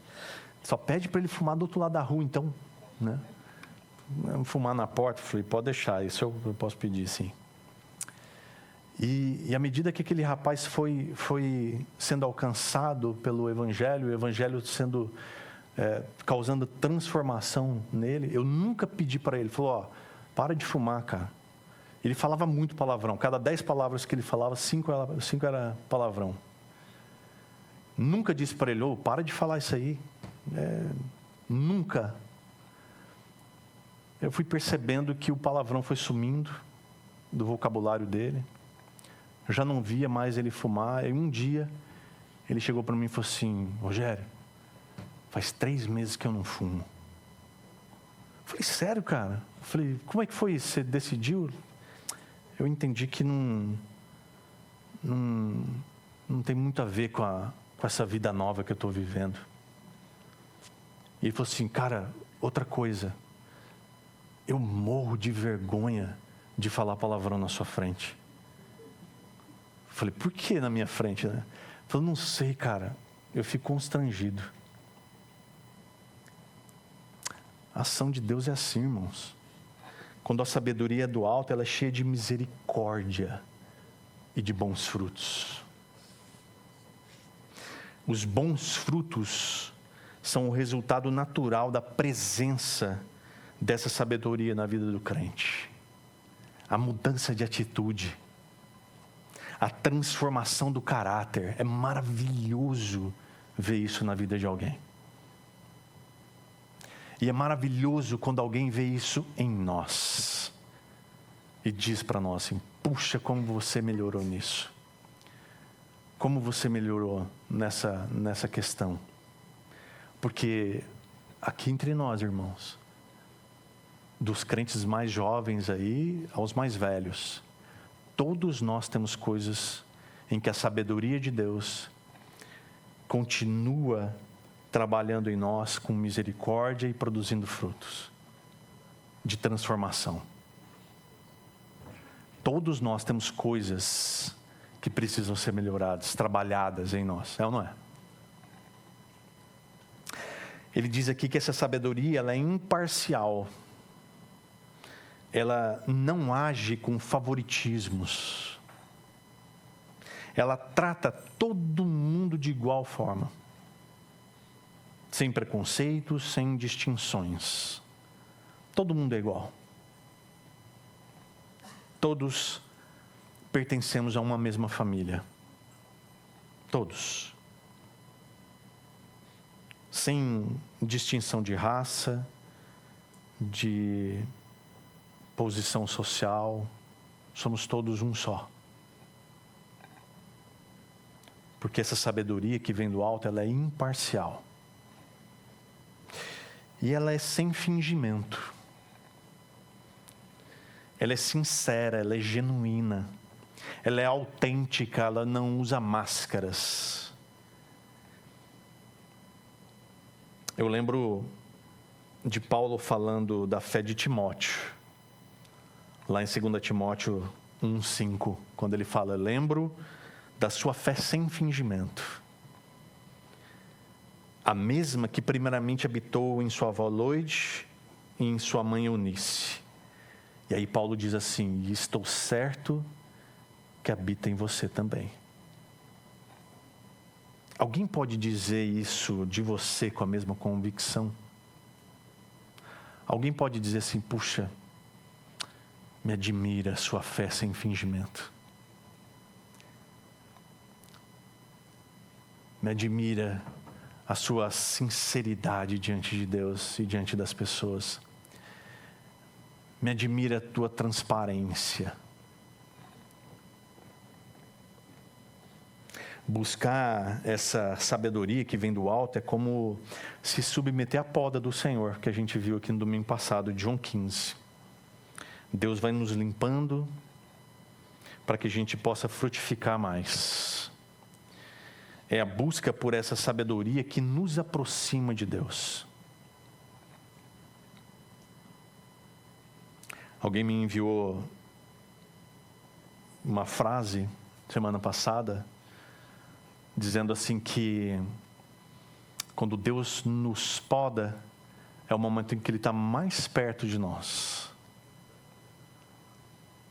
só pede para ele fumar do outro lado da rua então, né? Fumar na porta. Eu falei, pode deixar, isso eu posso pedir, sim. E à medida que aquele rapaz foi sendo alcançado pelo Evangelho, o Evangelho sendo causando transformação nele, eu nunca pedi para ele. Ele falou, para de fumar, cara. Ele falava muito palavrão. Cada 10 palavras que ele falava, 5 era palavrão. Nunca disse para ele, para de falar isso aí. Nunca. Eu fui percebendo que o palavrão foi sumindo do vocabulário dele. Eu já não via mais ele fumar. E um dia, ele chegou para mim e falou assim, Rogério, faz 3 meses que eu não fumo. Eu falei, sério, cara? Eu falei, como é que foi isso? Você decidiu? Eu entendi que não tem muito a ver com essa vida nova que eu estou vivendo. E ele falou assim, cara, outra coisa, eu morro de vergonha de falar palavrão na sua frente. Eu falei, por que na minha frente, né? Ele falou, não sei, cara, eu fico constrangido. A ação de Deus é assim, irmãos. Quando a sabedoria é do alto, ela é cheia de misericórdia e de bons frutos. Os bons frutos são o resultado natural da presença dessa sabedoria na vida do crente. A mudança de atitude, a transformação do caráter. É maravilhoso ver isso na vida de alguém. E é maravilhoso quando alguém vê isso em nós e diz para nós assim, puxa, como você melhorou nisso. Como você melhorou nessa questão. Porque aqui entre nós, irmãos, dos crentes mais jovens aí aos mais velhos, todos nós temos coisas em que a sabedoria de Deus continua trabalhando em nós com misericórdia e produzindo frutos de transformação. Todos nós temos coisas que precisam ser melhoradas, trabalhadas em nós, é ou não é? Ele diz aqui que essa sabedoria, ela é imparcial. Ela não age com favoritismos. Ela trata todo mundo de igual forma. Sem preconceitos, sem distinções. Todo mundo é igual. Todos pertencemos a uma mesma família. Todos. Sem distinção de raça, de posição social, somos todos um só. Porque essa sabedoria que vem do alto, ela é imparcial. E ela é sem fingimento. Ela é sincera, ela é genuína. ela é autêntica, ela não usa máscaras. Eu lembro de Paulo falando da fé de Timóteo, lá em 2 Timóteo 1,5, quando ele fala: lembro da sua fé sem fingimento, a mesma que primeiramente habitou em sua avó Loide e em sua mãe Eunice. E aí Paulo diz assim: estou certo que habita em você também. Alguém pode dizer isso de você com a mesma convicção? Alguém pode dizer assim: puxa, me admira a sua fé sem fingimento. Me admira a sua sinceridade diante de Deus e diante das pessoas. Me admira a tua transparência. Buscar essa sabedoria que vem do alto é como se submeter à poda do Senhor, que a gente viu aqui no domingo passado, João 15. Deus vai nos limpando para que a gente possa frutificar mais. É a busca por essa sabedoria que nos aproxima de Deus. Alguém me enviou uma frase semana passada, dizendo assim que quando Deus nos poda, é o momento em que Ele está mais perto de nós.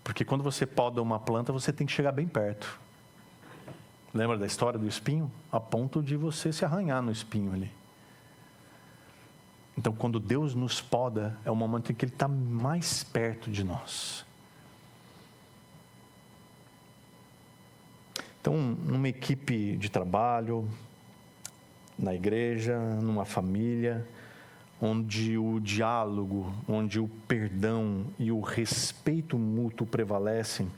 Porque quando você poda uma planta, você tem que chegar bem perto. Lembra da história do espinho? A ponto de você se arranhar no espinho ali. Então, quando Deus nos poda, é o momento em que Ele está mais perto de nós. Então, numa equipe de trabalho, na igreja, numa família, onde o diálogo, onde o perdão e o respeito mútuo prevalecem,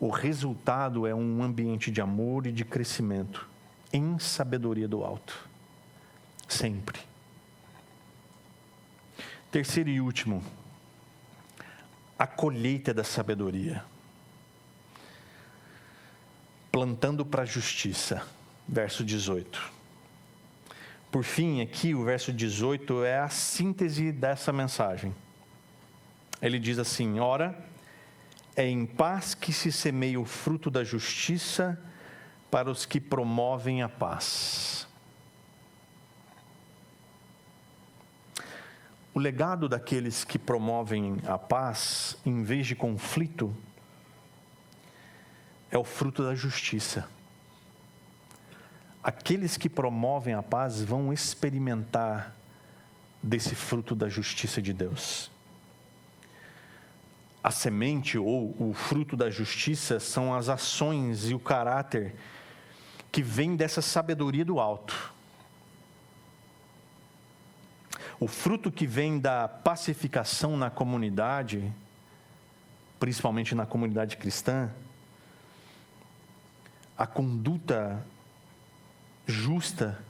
o resultado é um ambiente de amor e de crescimento, em sabedoria do alto. Sempre. Terceiro e último, a colheita da sabedoria. Plantando para a justiça, verso 18. Por fim, aqui o verso 18 é a síntese dessa mensagem. Ele diz assim: ora, é em paz que se semeia o fruto da justiça para os que promovem a paz. O legado daqueles que promovem a paz, em vez de conflito, é o fruto da justiça. Aqueles que promovem a paz vão experimentar desse fruto da justiça de Deus. A semente ou o fruto da justiça são as ações e o caráter que vem dessa sabedoria do alto. O fruto que vem da pacificação na comunidade, principalmente na comunidade cristã, a conduta justa,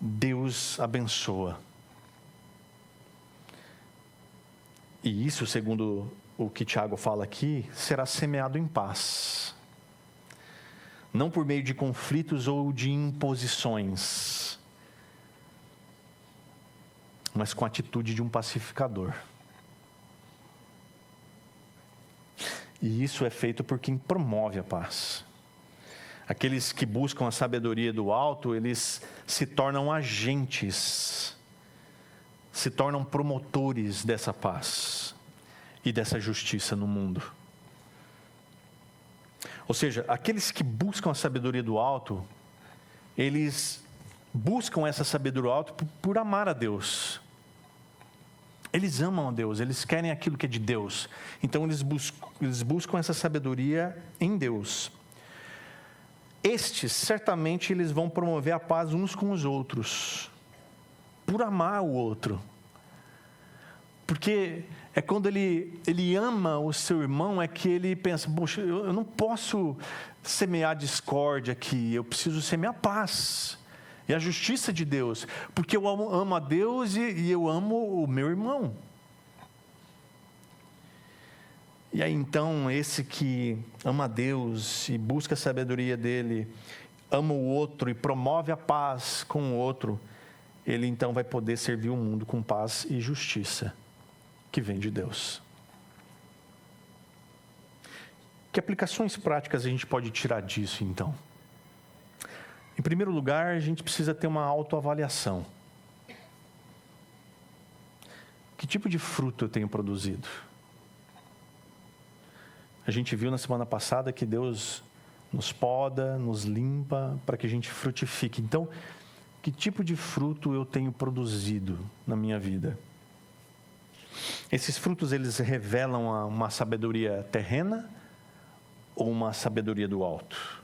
Deus abençoa. E isso, segundo o que Tiago fala aqui, será semeado em paz. Não por meio de conflitos ou de imposições, mas com a atitude de um pacificador. E isso é feito por quem promove a paz. Aqueles que buscam a sabedoria do alto, eles se tornam agentes, se tornam promotores dessa paz e dessa justiça no mundo. Ou seja, aqueles que buscam a sabedoria do alto, eles buscam essa sabedoria do alto por amar a Deus. Eles amam a Deus, eles querem aquilo que é de Deus. Então eles buscam essa sabedoria em Deus. Estes, certamente, eles vão promover a paz uns com os outros, por amar o outro. Porque é quando ele ama o seu irmão, é que ele pensa: poxa, eu não posso semear discórdia aqui, eu preciso semear paz e a justiça de Deus, porque eu amo a Deus e eu amo o meu irmão. E aí então, esse que ama a Deus e busca a sabedoria dele, ama o outro e promove a paz com o outro, ele então vai poder servir o mundo com paz e justiça, que vem de Deus. Que aplicações práticas a gente pode tirar disso então? Em primeiro lugar, a gente precisa ter uma autoavaliação. Que tipo de fruto eu tenho produzido? A gente viu na semana passada que Deus nos poda, nos limpa para que a gente frutifique. Então, que tipo de fruto eu tenho produzido na minha vida? Esses frutos, eles revelam uma sabedoria terrena ou uma sabedoria do alto?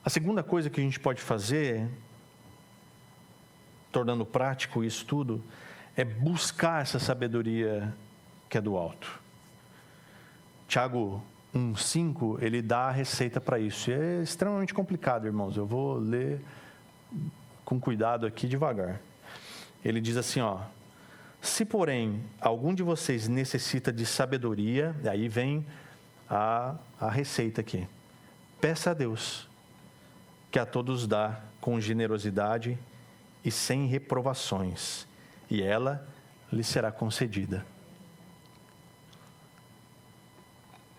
A segunda coisa que a gente pode fazer, tornando prático isso tudo, é buscar essa sabedoria que é do alto. Tiago 1,5, ele dá a receita para isso. E é extremamente complicado, irmãos. Eu vou ler com cuidado aqui devagar. Ele diz assim, se porém algum de vocês necessita de sabedoria, aí vem a receita aqui. Peça a Deus, que a todos dá com generosidade e sem reprovações, e ela lhe será concedida.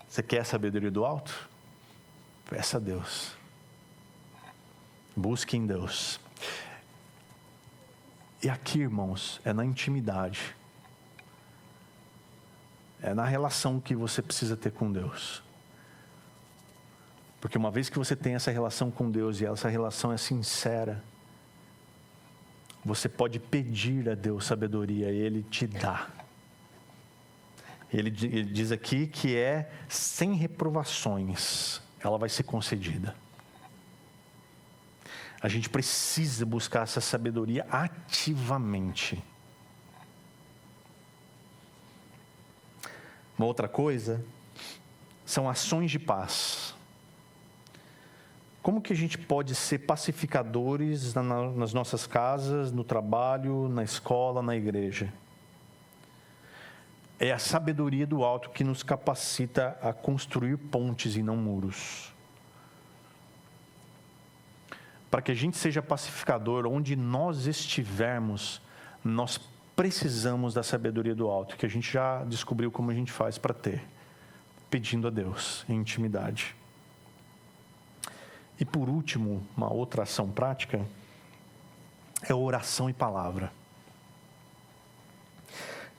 Você quer a sabedoria do alto? Peça a Deus. Busque em Deus. E aqui, irmãos, é na intimidade. É na relação que você precisa ter com Deus. Porque uma vez que você tem essa relação com Deus e essa relação é sincera, você pode pedir a Deus sabedoria e Ele te dá. Ele diz aqui que é sem reprovações, ela vai ser concedida. A gente precisa buscar essa sabedoria ativamente. Uma outra coisa são ações de paz. Como que a gente pode ser pacificadores nas nossas casas, no trabalho, na escola, na igreja? É a sabedoria do alto que nos capacita a construir pontes e não muros. Para que a gente seja pacificador, onde nós estivermos, nós precisamos da sabedoria do alto, que a gente já descobriu como a gente faz para ter, pedindo a Deus em intimidade. E por último, uma outra ação prática, é oração e palavra.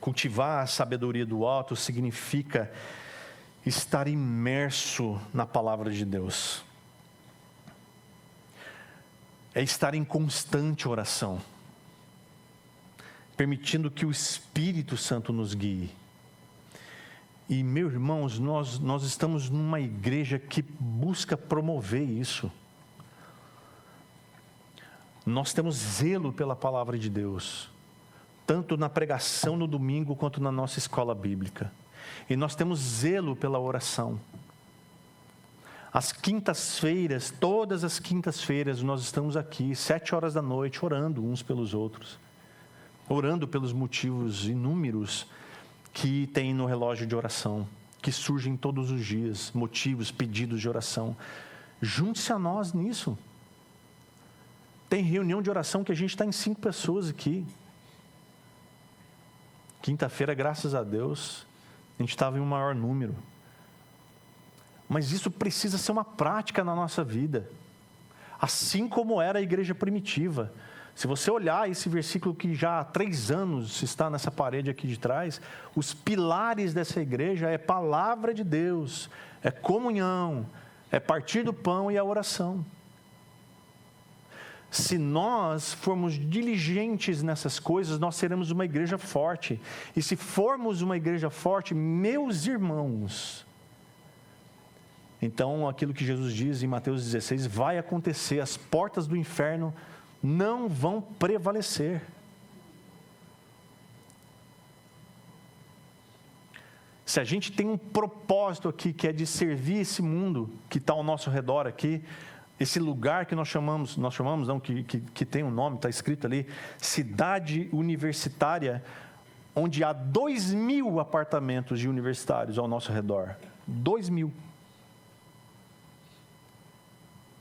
Cultivar a sabedoria do alto significa estar imerso na palavra de Deus. É estar em constante oração, permitindo que o Espírito Santo nos guie. E, meus irmãos, nós estamos numa igreja que busca promover isso. Nós temos zelo pela palavra de Deus, tanto na pregação no domingo quanto na nossa escola bíblica. E nós temos zelo pela oração. Às quintas-feiras, todas as quintas-feiras, nós estamos aqui, 7 horas da noite, orando uns pelos outros. Orando pelos motivos inúmeros que tem no relógio de oração, que surgem todos os dias, motivos, pedidos de oração. Junte-se a nós nisso. Tem reunião de oração que a gente está em 5 pessoas aqui. Quinta-feira, graças a Deus, a gente estava em um maior número. Mas isso precisa ser uma prática na nossa vida. Assim como era a igreja primitiva. Se você olhar esse versículo que já há 3 anos está nessa parede aqui de trás, os pilares dessa igreja é palavra de Deus, é comunhão, é partir do pão e a oração. Se nós formos diligentes nessas coisas, nós seremos uma igreja forte. E se formos uma igreja forte, meus irmãos, então aquilo que Jesus diz em Mateus 16 vai acontecer, as portas do inferno não vão prevalecer. Se a gente tem um propósito aqui, que é de servir esse mundo que está ao nosso redor aqui, esse lugar que nós chamamos não, que tem um nome, está escrito ali, cidade universitária, onde há 2.000 apartamentos de universitários ao nosso redor. 2.000.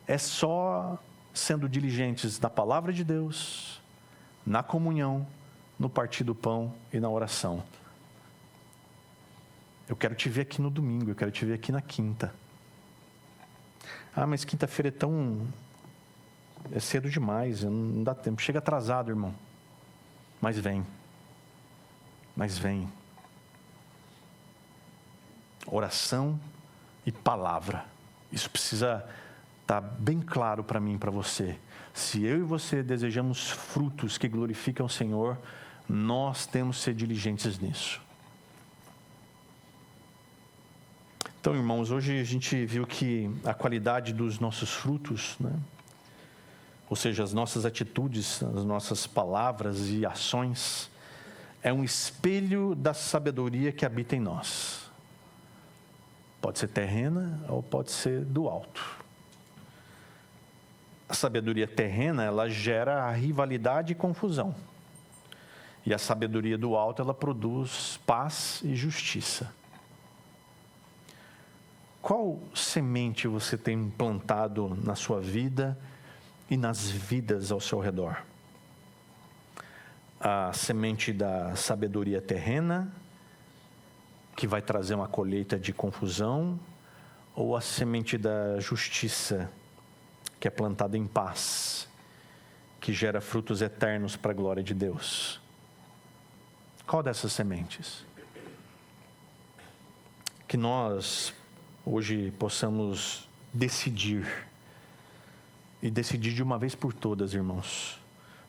É só sendo diligentes na palavra de Deus, na comunhão, no partir do pão e na oração. Eu quero te ver aqui no domingo, eu quero te ver aqui na quinta. Ah, mas quinta-feira é cedo demais, não dá tempo. Chega atrasado, irmão. Mas vem. Oração e palavra. Isso precisa estar bem claro para mim e para você. Se eu e você desejamos frutos que glorificam o Senhor, nós temos que ser diligentes nisso. Então, irmãos, hoje a gente viu que a qualidade dos nossos frutos, né? Ou seja, as nossas atitudes, as nossas palavras e ações, é um espelho da sabedoria que habita em nós. Pode ser terrena ou pode ser do alto. A sabedoria terrena, ela gera rivalidade e confusão. E a sabedoria do alto, ela produz paz e justiça. Qual semente você tem plantado na sua vida e nas vidas ao seu redor? A semente da sabedoria terrena, que vai trazer uma colheita de confusão, ou a semente da justiça, que é plantada em paz, que gera frutos eternos para a glória de Deus? Qual dessas sementes? Que nós hoje possamos decidir, e decidir de uma vez por todas, irmãos,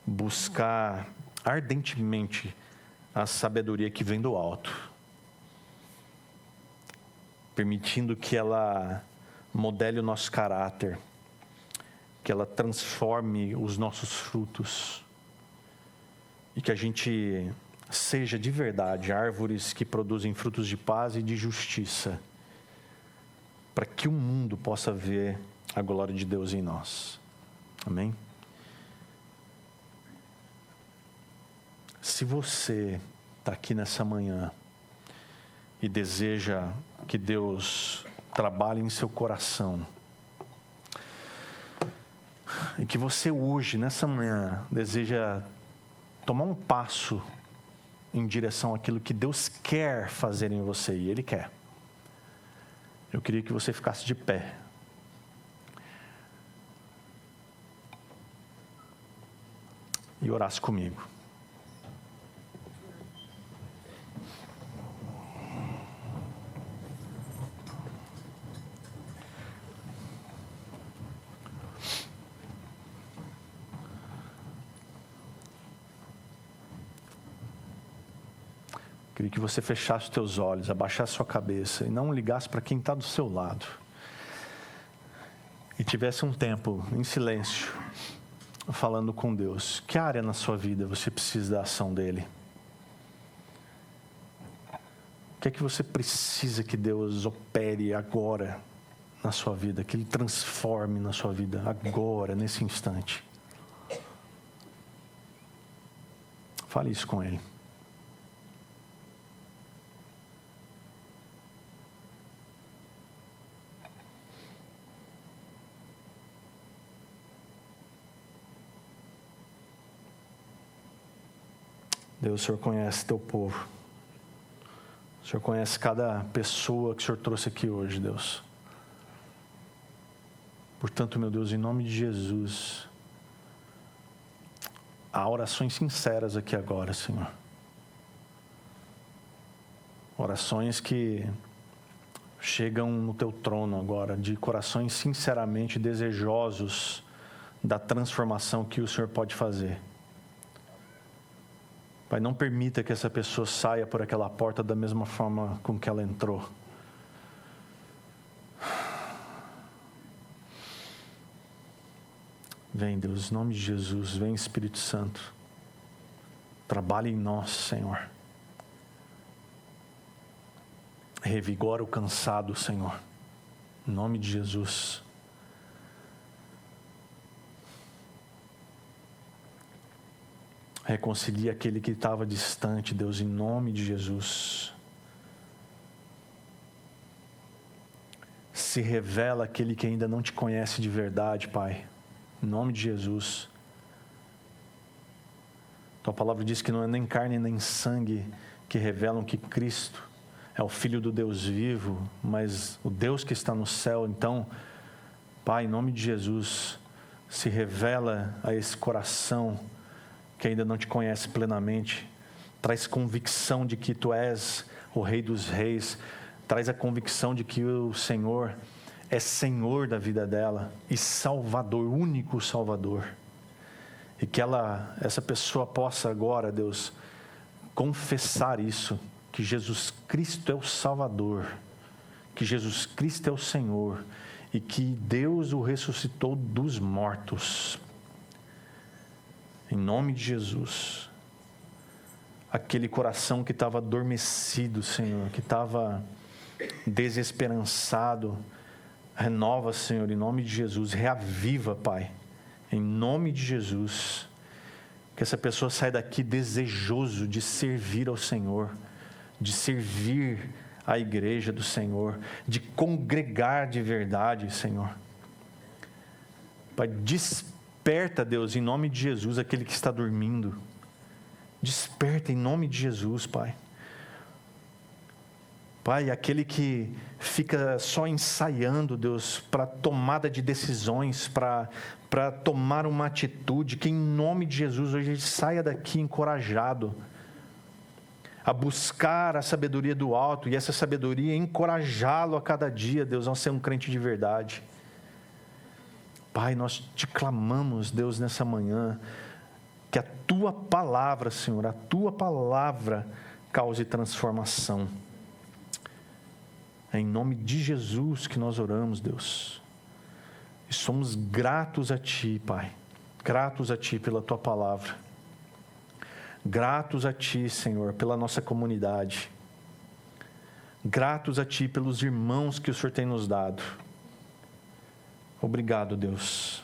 buscar ardentemente a sabedoria que vem do alto, permitindo que ela modele o nosso caráter, que ela transforme os nossos frutos, e que a gente seja de verdade árvores que produzem frutos de paz e de justiça, para que o mundo possa ver a glória de Deus em nós. Amém? Se você está aqui nessa manhã e deseja que Deus trabalhe em seu coração, e que você hoje, nessa manhã, deseja tomar um passo em direção àquilo que Deus quer fazer em você, e Ele quer, eu queria que você ficasse de pé. E orasse comigo. Queria que você fechasse os teus olhos, abaixasse sua cabeça e não ligasse para quem está do seu lado. E tivesse um tempo em silêncio, falando com Deus. Que área na sua vida você precisa da ação dEle? O que é que você precisa que Deus opere agora na sua vida? Que Ele transforme na sua vida agora, nesse instante. Fale isso com Ele. Deus, o Senhor conhece teu povo. O Senhor conhece cada pessoa que o Senhor trouxe aqui hoje, Deus. Portanto, meu Deus, em nome de Jesus, há orações sinceras aqui agora, Senhor. Orações que chegam no teu trono agora, de corações sinceramente desejosos da transformação que o Senhor pode fazer. Pai, não permita que essa pessoa saia por aquela porta da mesma forma com que ela entrou. Vem, Deus, em nome de Jesus, vem, Espírito Santo. Trabalhe em nós, Senhor. Revigora o cansado, Senhor. Em nome de Jesus. Reconcilia aquele que estava distante, Deus, em nome de Jesus. Se revela aquele que ainda não te conhece de verdade, Pai, em nome de Jesus. Tua palavra diz que não é nem carne nem sangue que revelam que Cristo é o Filho do Deus vivo, mas o Deus que está no céu. Então, Pai, em nome de Jesus, se revela a esse coração que ainda não te conhece plenamente. Traz convicção de que Tu és o Rei dos Reis. Traz a convicção de que o Senhor é Senhor da vida dela e Salvador, único Salvador. E que essa pessoa possa agora, Deus, confessar isso, que Jesus Cristo é o Salvador, que Jesus Cristo é o Senhor e que Deus o ressuscitou dos mortos. Em nome de Jesus. Aquele coração que estava adormecido, Senhor, que estava desesperançado, renova, Senhor, em nome de Jesus, reaviva, Pai, em nome de Jesus, que essa pessoa saia daqui desejoso de servir ao Senhor, de servir a igreja do Senhor, de congregar de verdade, Senhor. Pai, desperta, Deus, em nome de Jesus, aquele que está dormindo, desperta em nome de Jesus, Pai. Pai, aquele que fica só ensaiando, Deus, para tomada de decisões, para tomar uma atitude, que em nome de Jesus hoje ele saia daqui encorajado a buscar a sabedoria do alto, e essa sabedoria encorajá-lo a cada dia, Deus, a ser um crente de verdade. Pai, nós te clamamos, Deus, nessa manhã, que a Tua palavra, Senhor, a Tua palavra cause transformação. É em nome de Jesus que nós oramos, Deus. E somos gratos a Ti, Pai. Gratos a Ti pela Tua palavra. Gratos a Ti, Senhor, pela nossa comunidade. Gratos a Ti pelos irmãos que o Senhor tem nos dado. Obrigado, Deus.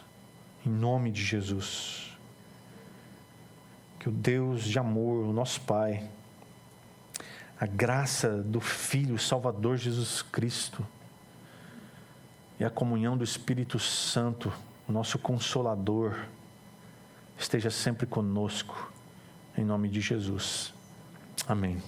Em nome de Jesus. Que o Deus de amor, o nosso Pai, a graça do Filho, Salvador Jesus Cristo, e a comunhão do Espírito Santo, o nosso Consolador, esteja sempre conosco, em nome de Jesus. Amém.